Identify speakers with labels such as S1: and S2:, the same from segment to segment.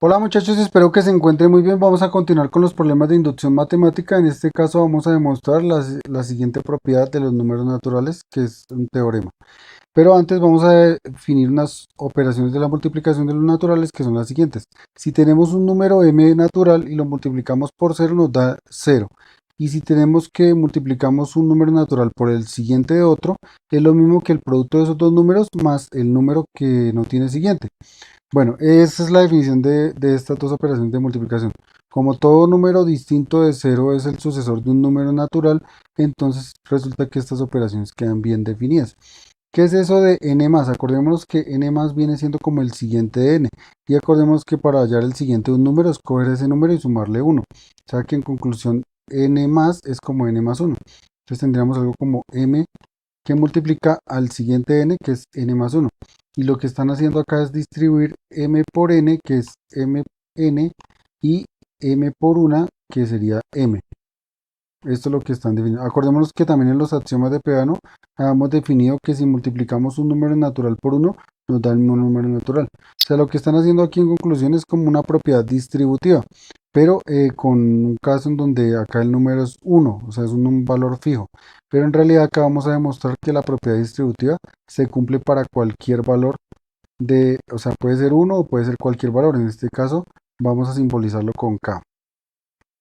S1: Hola muchachos, espero que se encuentren muy bien. Vamos a continuar con los problemas de inducción matemática. En este caso vamos a demostrar la siguiente propiedad de los números naturales, que es un teorema. Pero antes vamos a definir unas operaciones de la multiplicación de los naturales que son las siguientes. Si tenemos un número m natural y lo multiplicamos por cero nos da cero. Y si tenemos que multiplicamos un número natural por el siguiente de otro, es lo mismo que el producto de esos dos números más el número que no tiene siguiente. Bueno, esa es la definición de estas dos operaciones de multiplicación. Como todo número distinto de cero es el sucesor de un número natural, entonces resulta que estas operaciones quedan bien definidas. ¿Qué es eso de n más? Acordémonos que n más viene siendo como el siguiente de n. Y acordémonos que para hallar el siguiente de un número es coger ese número y sumarle 1. O sea que en conclusión n más es como n más 1. Entonces tendríamos algo como m que multiplica al siguiente n, que es n más 1. Y lo que están haciendo acá es distribuir m por n, que es mn, y m por 1, que sería m. Esto es lo que están definiendo. Acordémonos que también en los axiomas de Peano habíamos definido que si multiplicamos un número natural por uno, nos da el mismo número natural. O sea, lo que están haciendo aquí en conclusión es como una propiedad distributiva, pero con un caso en donde acá el número es uno, o sea, es un valor fijo. Pero en realidad acá vamos a demostrar que la propiedad distributiva se cumple para cualquier valor o sea, puede ser uno o puede ser cualquier valor. En este caso, vamos a simbolizarlo con k.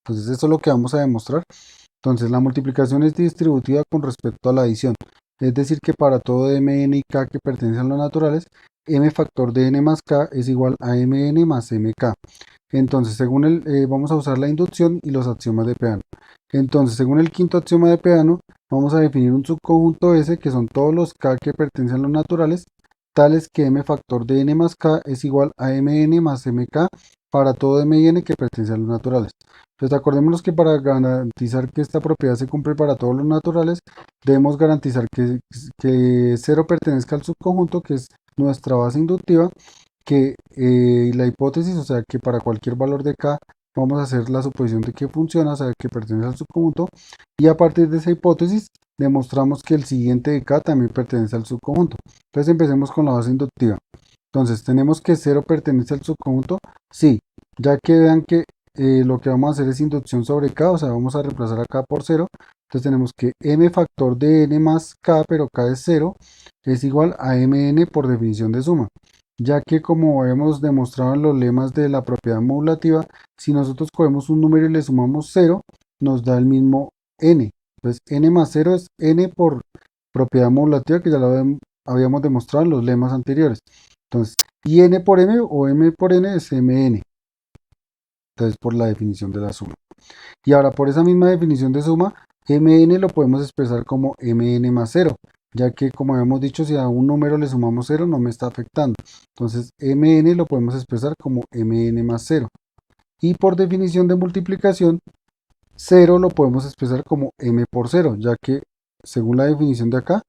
S1: Entonces, esto es lo que vamos a demostrar. Entonces, la multiplicación es distributiva con respecto a la adición. Es decir, que para todo mn y k que pertenecen a los naturales, m factor de n más k es igual a mn más mk. Entonces, vamos a usar la inducción y los axiomas de Peano. Entonces, según el quinto axioma de Peano, vamos a definir un subconjunto S que son todos los k que pertenecen a los naturales, tales que m factor de n más k es igual a mn más mk para todo m y n que pertenece a los naturales. Entonces, acordémonos que para garantizar que esta propiedad se cumple para todos los naturales, debemos garantizar que 0 pertenezca al subconjunto, que es nuestra base inductiva, que la hipótesis, o sea, que para cualquier valor de k vamos a hacer la suposición de que funciona, o sea, que pertenece al subconjunto, y a partir de esa hipótesis demostramos que el siguiente de k también pertenece al subconjunto. Entonces empecemos con la base inductiva. Entonces, ¿tenemos que 0 pertenece al subconjunto? Sí, ya que vean que lo que vamos a hacer es inducción sobre k, o sea, vamos a reemplazar a k por 0. Entonces tenemos que m factor de n más k, pero k es 0, es igual a mn por definición de suma. Ya que como hemos demostrado en los lemas de la propiedad modulativa, si nosotros cogemos un número y le sumamos 0, nos da el mismo n. Entonces n más 0 es n por propiedad modulativa, que ya lo habíamos demostrado en los lemas anteriores. Entonces, y n por m o m por n es mn. Entonces, por la definición de la suma. Y ahora, por esa misma definición de suma, mn lo podemos expresar como mn más 0, ya que, como habíamos dicho, si a un número le sumamos 0, no me está afectando. Entonces, mn lo podemos expresar como mn más 0. Y por definición de multiplicación, 0 lo podemos expresar como m por 0, ya que, según la definición de acá,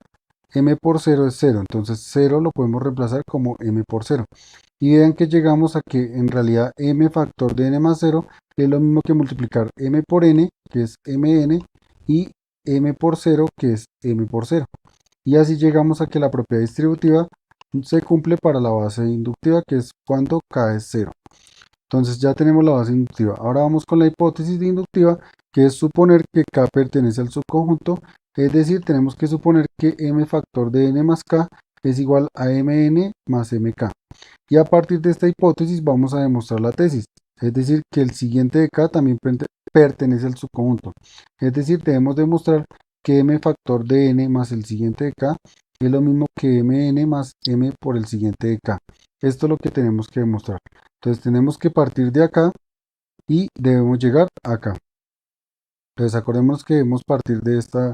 S1: m por 0 es 0, entonces 0 lo podemos reemplazar como m por 0. Y vean que llegamos a que en realidad m factor de n más 0 es lo mismo que multiplicar m por n, que es mn, y m por 0, que es m por 0. Y así llegamos a que la propiedad distributiva se cumple para la base inductiva, que es cuando k es 0. Entonces ya tenemos la base inductiva. Ahora vamos con la hipótesis de inductiva, que es suponer que k pertenece al subconjunto, es decir, tenemos que suponer que m factor de n más k es igual a mn más mk. Y a partir de esta hipótesis vamos a demostrar la tesis, es decir, que el siguiente de k también pertenece al subconjunto. Es decir, debemos demostrar que m factor de n más el siguiente de k es lo mismo que mn más m por el siguiente de k. Esto es lo que tenemos que demostrar. Entonces tenemos que partir de acá y debemos llegar acá. Entonces acordémonos que debemos partir de esta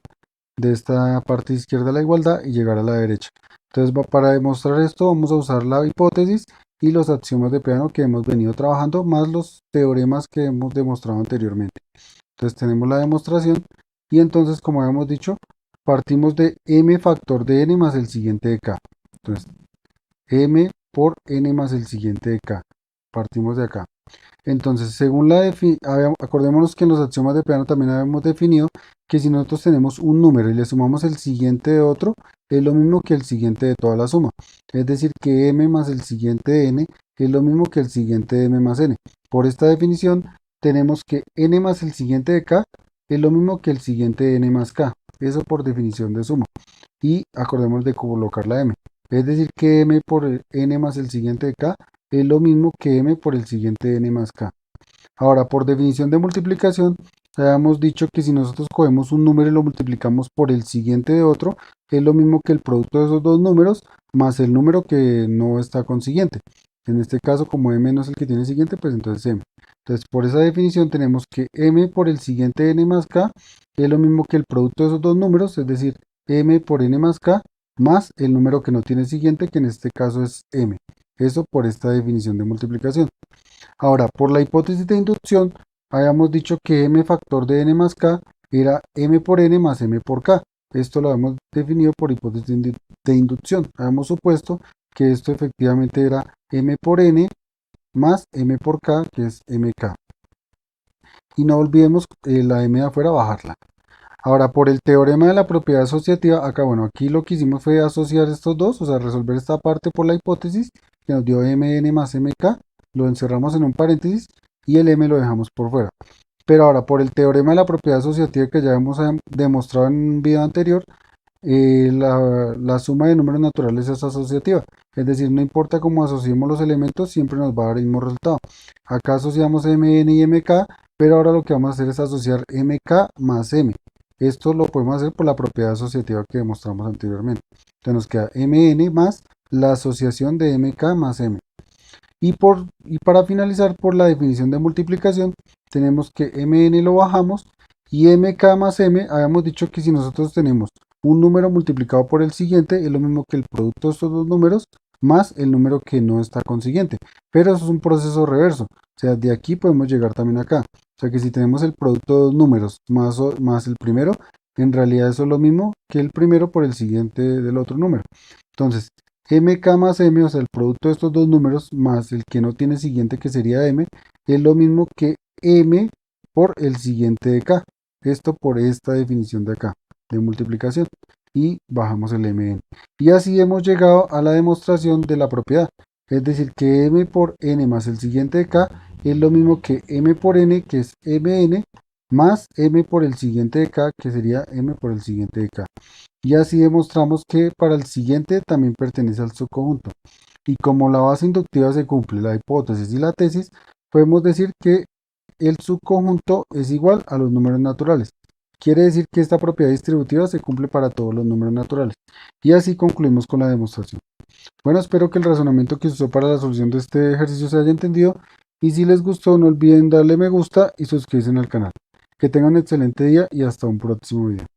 S1: parte izquierda de la igualdad y llegar a la derecha. Entonces para demostrar esto vamos a usar la hipótesis y los axiomas de Peano que hemos venido trabajando, más los teoremas que hemos demostrado anteriormente. Entonces tenemos la demostración y entonces, como habíamos dicho, partimos de m factor de n más el siguiente de k. Entonces m por n más el siguiente de k. Partimos de acá. Entonces, según acordémonos que en los axiomas de Peano también habíamos definido que si nosotros tenemos un número y le sumamos el siguiente de otro, es lo mismo que el siguiente de toda la suma. Es decir, que m más el siguiente de n es lo mismo que el siguiente de m más n. Por esta definición tenemos que n más el siguiente de k es lo mismo que el siguiente de n más k. Eso por definición de suma. Y acordemos de colocar la m. Es decir que m por n más el siguiente de k es lo mismo que m por el siguiente de n más k. Ahora, por definición de multiplicación, habíamos dicho que si nosotros cogemos un número y lo multiplicamos por el siguiente de otro, es lo mismo que el producto de esos dos números más el número que no está con siguiente. En este caso, como m no es el que tiene siguiente, pues entonces m. Entonces, por esa definición tenemos que m por el siguiente de n más k es lo mismo que el producto de esos dos números, es decir, m por n más k más el número que no tiene siguiente, que en este caso es m. Eso por esta definición de multiplicación. Ahora, por la hipótesis de inducción, habíamos dicho que m factor de n más k era m por n más m por k. Esto lo habíamos definido por hipótesis de inducción. Habíamos supuesto que esto efectivamente era m por n más m por k, que es mk. Y no olvidemos la m de afuera bajarla. Ahora, por el teorema de la propiedad asociativa, acá, bueno, aquí lo que hicimos fue asociar estos dos, o sea, resolver esta parte por la hipótesis, que nos dio mn más mk, lo encerramos en un paréntesis y el m lo dejamos por fuera. Pero ahora, por el teorema de la propiedad asociativa que ya hemos demostrado en un video anterior, la suma de números naturales es asociativa. Es decir, no importa cómo asociemos los elementos, siempre nos va a dar el mismo resultado. Acá asociamos mn y mk, pero ahora lo que vamos a hacer es asociar mk más m. Esto lo podemos hacer por la propiedad asociativa que demostramos anteriormente. Entonces nos queda mn más la asociación de mk más m. Y para finalizar, por la definición de multiplicación, tenemos que mn lo bajamos y mk más m, habíamos dicho que si nosotros tenemos un número multiplicado por el siguiente, es lo mismo que el producto de estos dos números más el número que no está con siguiente. Pero eso es un proceso reverso. O sea, de aquí podemos llegar también acá. O sea que si tenemos el producto de dos números más el primero, en realidad eso es lo mismo que el primero por el siguiente del otro número. Entonces, mk más m, o sea, el producto de estos dos números más el que no tiene siguiente, que sería m, es lo mismo que m por el siguiente de k. Esto por esta definición de acá, de multiplicación. Y bajamos el mn. Y así hemos llegado a la demostración de la propiedad. Es decir, que m por n más el siguiente de k es lo mismo que m por n, que es mn, más m por el siguiente de k, que sería m por el siguiente de k. Y así demostramos que para el siguiente también pertenece al subconjunto. Y como la base inductiva se cumple la hipótesis y la tesis, podemos decir que el subconjunto es igual a los números naturales. Quiere decir que esta propiedad distributiva se cumple para todos los números naturales. Y así concluimos con la demostración. Bueno, espero que el razonamiento que se usó para la solución de este ejercicio se haya entendido. Y si les gustó, no olviden darle me gusta y suscribirse al canal. Que tengan un excelente día y hasta un próximo video.